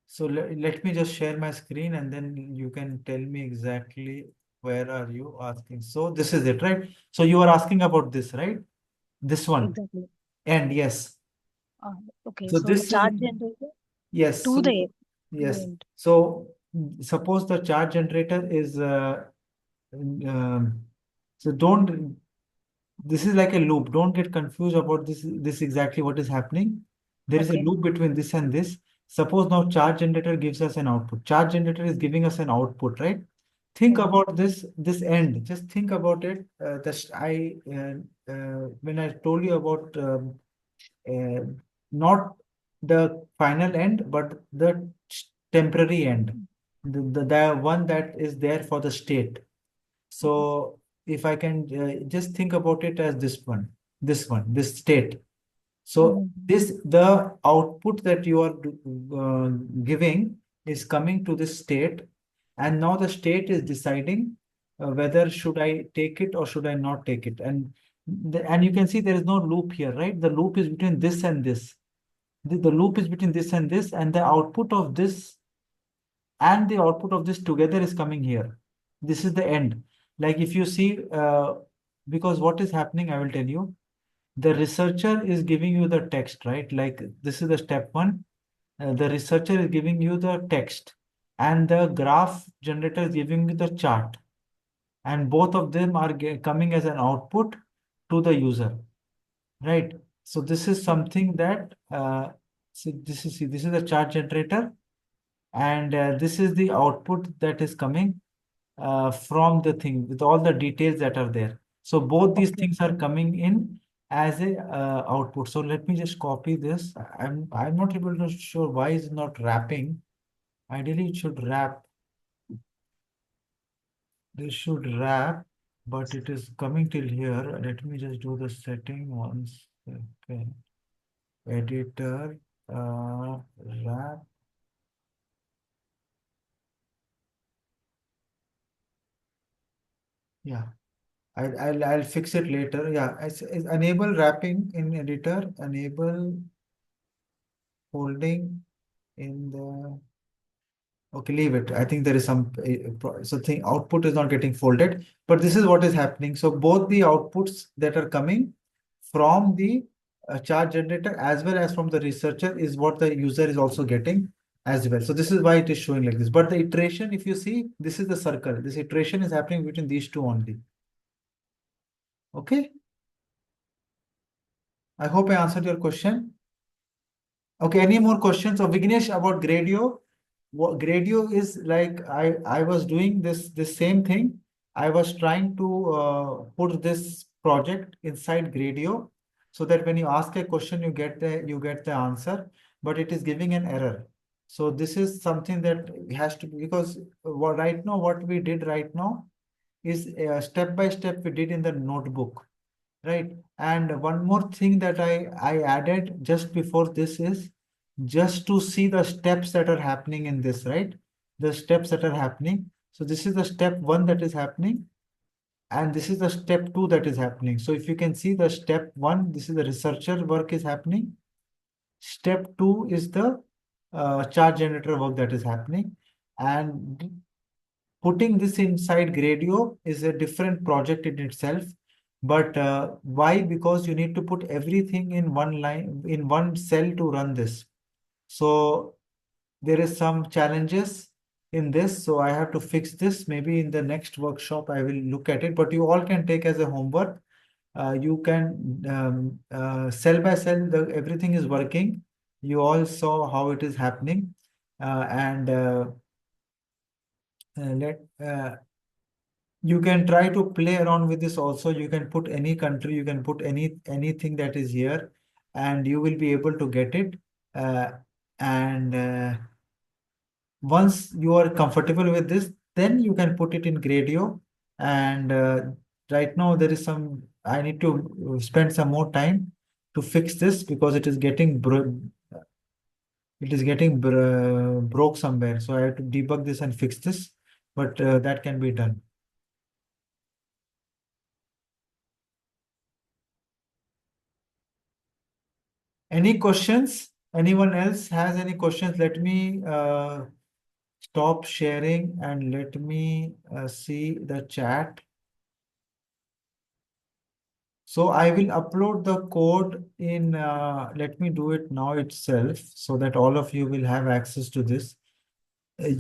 So let me just share my screen and then you can tell me exactly where are you asking. So this is it, right? So you are asking about this, right? This one. Exactly. And yes. Uh, okay, So so the this is, chart generator yes. to So the yes. end. So suppose the chart generator is, um, so don't, this is like a loop. Don't get confused about this exactly what is happening. There is a Okay. loop between this and this. Suppose now chart generator gives us an output. Chart generator is giving us an output, right? Think Mm-hmm. about this end. Just think about it. When I told you about uh, not the final end, but the temporary end, the one that is there for the state. So if I can just think about it as this state. So Mm-hmm. the output that you are giving is coming to this state, and now the state is deciding whether should I take it or should I not take it. And you can see there is no loop here, right? The loop is between this and this. The loop is between this and this, and the output of this and the output of this together is coming here. This is the end. Like if you see, because what is happening, I will tell you. The researcher is giving you the text, right? Like this is the step one. The researcher is giving you the text, and the graph generator is giving you the chart. And both of them are coming as an output to the user, right? So this is something that, so this is the chart generator, and this is the output that is coming from the thing with all the details that are there. So both these Okay. things are coming in as a output. So let me just copy this. I'm not able to sure why is it not wrapping. Ideally, it should wrap. This should wrap, but it is coming till here. Let me just do the setting once. Okay. Editor, wrap. Yeah, I'll fix it later. Yeah, it's enable wrapping in editor, enable folding in the. Okay, leave it. I think there is some so thing output is not getting folded, but this is what is happening. So both the outputs that are coming from the chart generator as well as from the researcher is what the user is also getting as well. So this is why it is showing like this. But the iteration, if you see, this is the circle. This iteration is happening between these two only. Okay. I hope I answered your question. Okay, any more questions of Vignesh about Gradio? What Gradio is like, I was doing this same thing. I was trying to put this project inside Gradio so that when you ask a question, you get the answer, but it is giving an error. So this is something that has to be because right now what we did right now is step by step we did in the notebook. Right. And one more thing that I added just before this is just to see the steps that are happening in this, right? The steps that are happening. So this is the step one that is happening, and this is the step two that is happening. So if you can see the step one, this is the researcher work is happening. Step two is the chart generator work that is happening. And putting this inside Gradio is a different project in itself. But why? Because you need to put everything in one line, in one cell to run this. So there is some challenges in this. So I have to fix this. Maybe in the next workshop, I will look at it. But you all can take as a homework. You can cell by cell, everything is working. You all saw how it is happening. And let you can try to play around with this also. You can put any country, you can put anything that is here, and you will be able to get it. And once you are comfortable with this, then you can put it in Gradio. And right now there is some, I need to spend some more time to fix this because it is getting broke somewhere. So I have to debug this and fix this, but that can be done. Any questions? Anyone else has any questions? Let me stop sharing and let me see the chat. So I will upload the code in, let me do it now itself so that all of you will have access to this. Uh,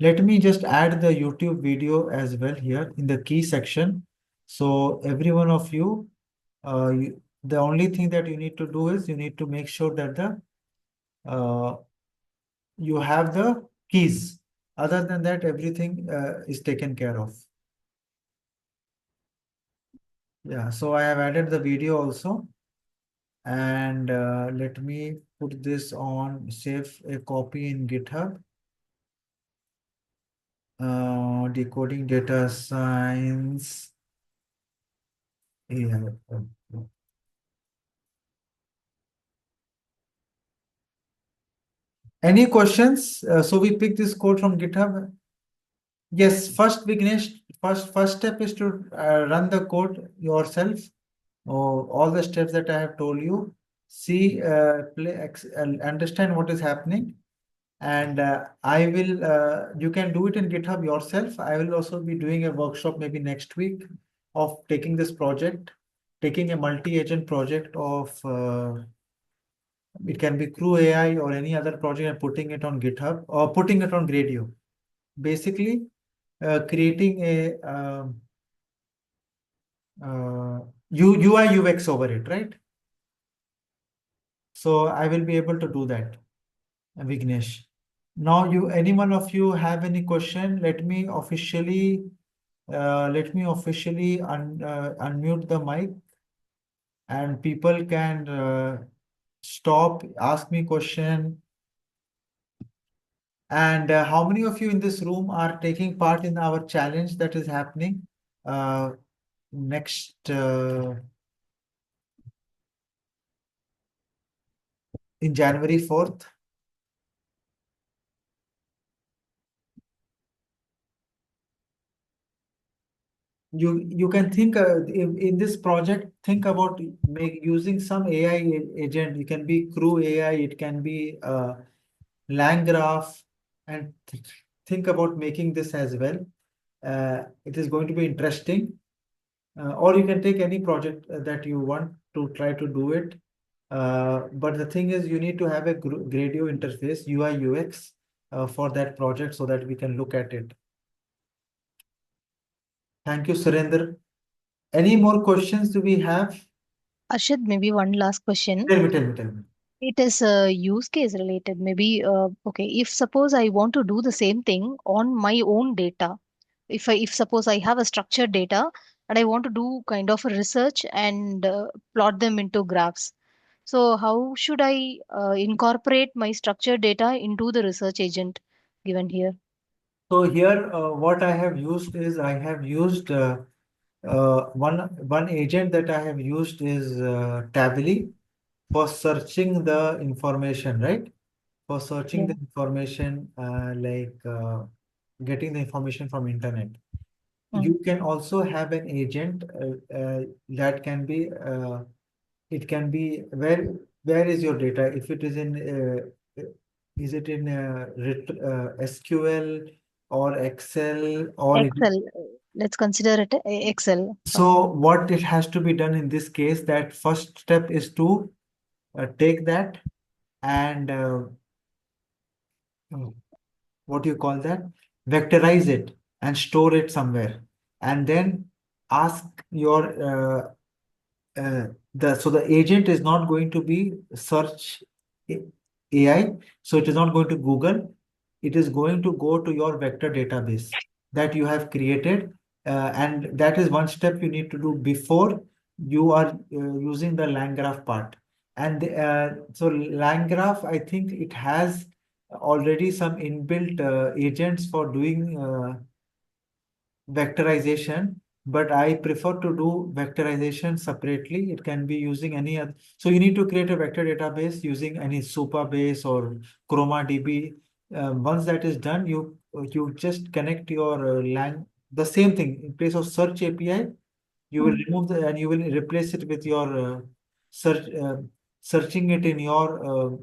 Let me just add the YouTube video as well here in the key section. So every one of you, the only thing that you need to do is you need to make sure that you have the keys. Other than that, everything is taken care of. Yeah, so I have added the video also. And let me put this on, save a copy in GitHub. Decoding data science. Yeah. Any questions? So we pick this code from GitHub. Yes, first Vignesh, first step is to run the code yourself. All the steps that I have told you. See, understand what is happening, and I will. You can do it in GitHub yourself. I will also be doing a workshop maybe next week of taking this project, taking a multi-agent project of. It can be Crew AI or any other project and putting it on GitHub or putting it on Gradio. Basically, creating a UI UX over it, right? So I will be able to do that, Vignesh. Now, any one of you have any question? Let me officially unmute the mic, and people can stop, ask me question. And how many of you in this room are taking part in our challenge that is happening next in January 4th? you can think in this project, think about using some AI agent. It can be Crew AI, it can be LangGraph, and think about making this as well. It is going to be interesting. Or you can take any project that you want to try to do it. But the thing is, you need to have a Gradio interface, UI UX, for that project so that we can look at it. Thank you, Surender. Any more questions do we have? Arshad, maybe one last question. Tell me. It is use case related. Maybe, okay, if suppose I want to do the same thing on my own data, if suppose I have a structured data and I want to do kind of a research and plot them into graphs. So how should I incorporate my structured data into the research agent given here? So here, what I have used is I have used one agent that I have used is Tavily for searching the information, right? For searching Yeah. the information, getting the information from internet. Mm. You can also have an agent that can be it can be where is your data? If it is in is it in SQL or Excel or it is, Excel. Let's consider it Excel. so what it has to be done in this case, that first step is to take that and what do you call that? Vectorize it and store it somewhere, and then ask your so the agent is not going to be search AI, so it is not going to Google. It is going to go to your vector database that you have created, and that is one step you need to do before you are using the LangGraph part. And so LangGraph, I think it has already some inbuilt agents for doing vectorization, but I prefer to do vectorization separately. It can be using any other. So you need to create a vector database using any Supabase or ChromaDB. Once that is done, you just connect your the same thing in place of search API. You will Mm. remove the and you will replace it with your search searching it in your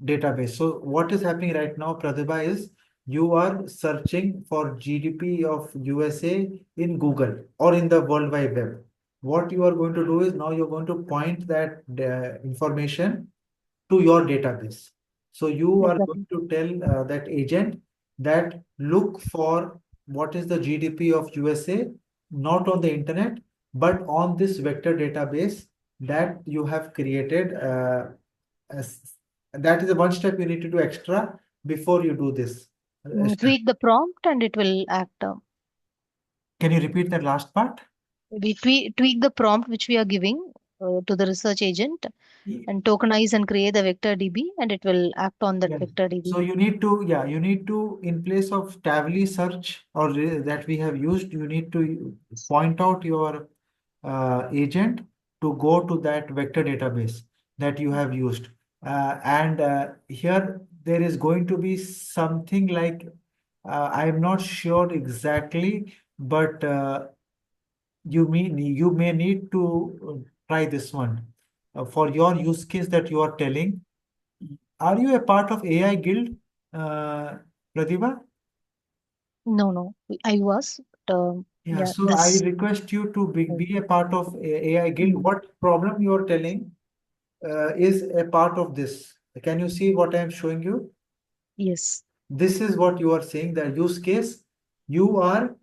database. So what is happening right now, Pratibha, is you are searching for GDP of USA in Google or in the World Wide Web. What you are going to do is now you're going to point that information to your database. So you are going Exactly. to tell that agent that look for what is the GDP of USA, not on the internet, but on this vector database that you have created. As, that is the one step you need to do extra before you do this. Step. Tweak the prompt and it will act. Can you repeat that last part? We tweak the prompt which we are giving to the research agent and tokenize and create the vector DB and it will act on that Yes. vector DB. So you need to, yeah, you need to, in place of Tavily search or that we have used, you need to point out your agent to go to that vector database that you have used. And here there is going to be something like, I'm not sure exactly, but you may need to try this one. For your use case that you are telling, are you a part of AI Guild, Pratibha? No, no, I was. But, Yeah, yeah, so I this. request you to be a part of AI Guild. Mm. What problem you are telling is a part of this. Can you see what I am showing you? Yes. This is what you are saying, the use case. You are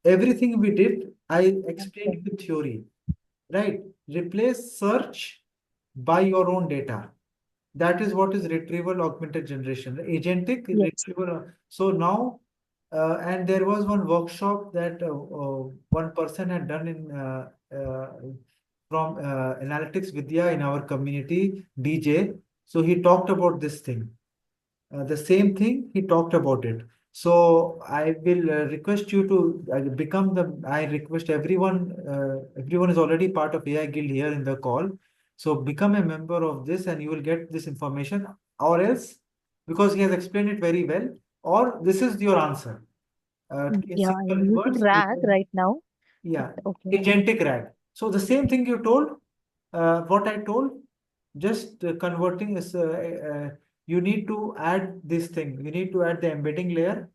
everything we did, I Okay. explained with theory, right? Replace search by your own data. That is what is retrieval augmented generation, agentic Yes. retrieval. So now, and there was one workshop that one person had done in from Analytics Vidya in our community, DJ. So he talked about this thing. The same thing, he talked about it. So I will request you to become the. I request everyone. Everyone is already part of AI Guild here in the call. So become a member of this, and you will get this information. Or else, because he has explained it very well, or this is your answer. In Yeah, I'm simple using words, RAG right now. Yeah, Okay. agentic RAG. So the same thing you told, what I told, just converting is, you need to add this thing. You need to add the embedding layer.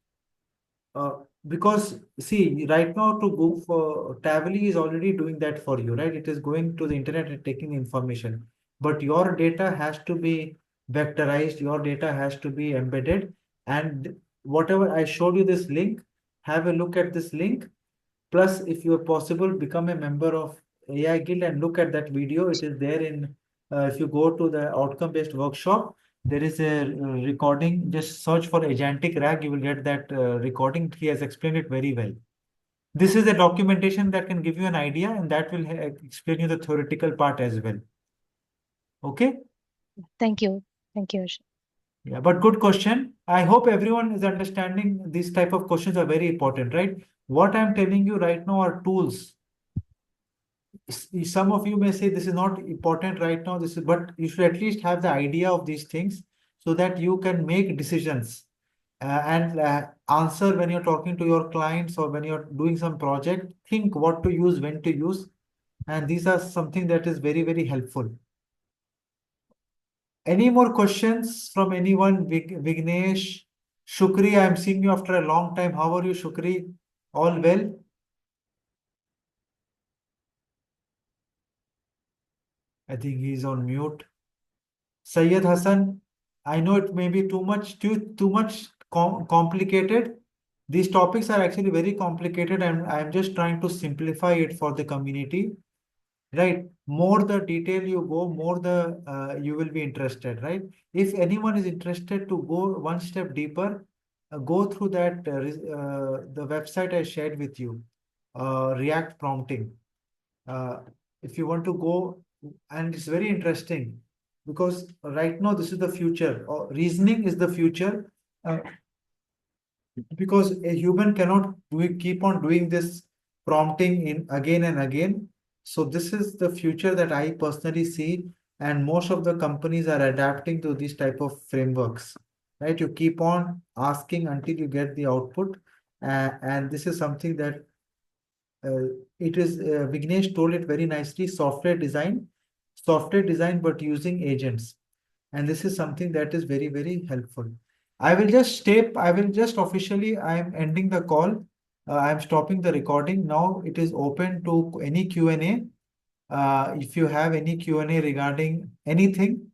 Uh, because see, right now to go for Tavily is already doing that for you, right? It is going to the internet and taking the information. But your data has to be vectorized, your data has to be embedded. And whatever I showed you this link, have a look at this link. Plus, if you are possible, become a member of AI Guild and look at that video. It is there in, if you go to the outcome-based workshop, there is a recording. Just search for Agentic RAG. You will get that recording. He has explained it very well. This is a documentation that can give you an idea, and that will explain you the theoretical part as well. Okay? Thank you. Thank you, Harsh. Yeah, but good question. I hope everyone is understanding these type of questions are very important, right? What I'm telling you right now are tools. Some of you may say this is not important right now, this is, but you should at least have the idea of these things so that you can make decisions and answer when you're talking to your clients or when you're doing some project. Think what to use, when to use, and these are something that is very, very helpful. Any more questions from anyone? Vignesh, Shukri, I'm seeing you after a long time. How are you, Shukri? All well? I think he's on mute. Syed Hassan, I know it may be too much complicated. These topics are actually very complicated, and I'm just trying to simplify it for the community. Right? More the detail you go, more the you will be interested. Right? If anyone is interested to go one step deeper, go through that the website I shared with you, React prompting. Uh, if you want to go, and it's very interesting because right now this is the future, or reasoning is the future, because a human cannot keep on doing this prompting in again and again. So this is the future that I personally see, and most of the companies are adapting to these type of frameworks, right? You keep on asking until you get the output, and this is something that uh, it is Vignesh told it very nicely, software design, but using agents. And this is something that is very, very helpful. I will just officially, I am ending the call. I am stopping the recording. Now it is open to any Q&A. If you have any Q&A regarding anything,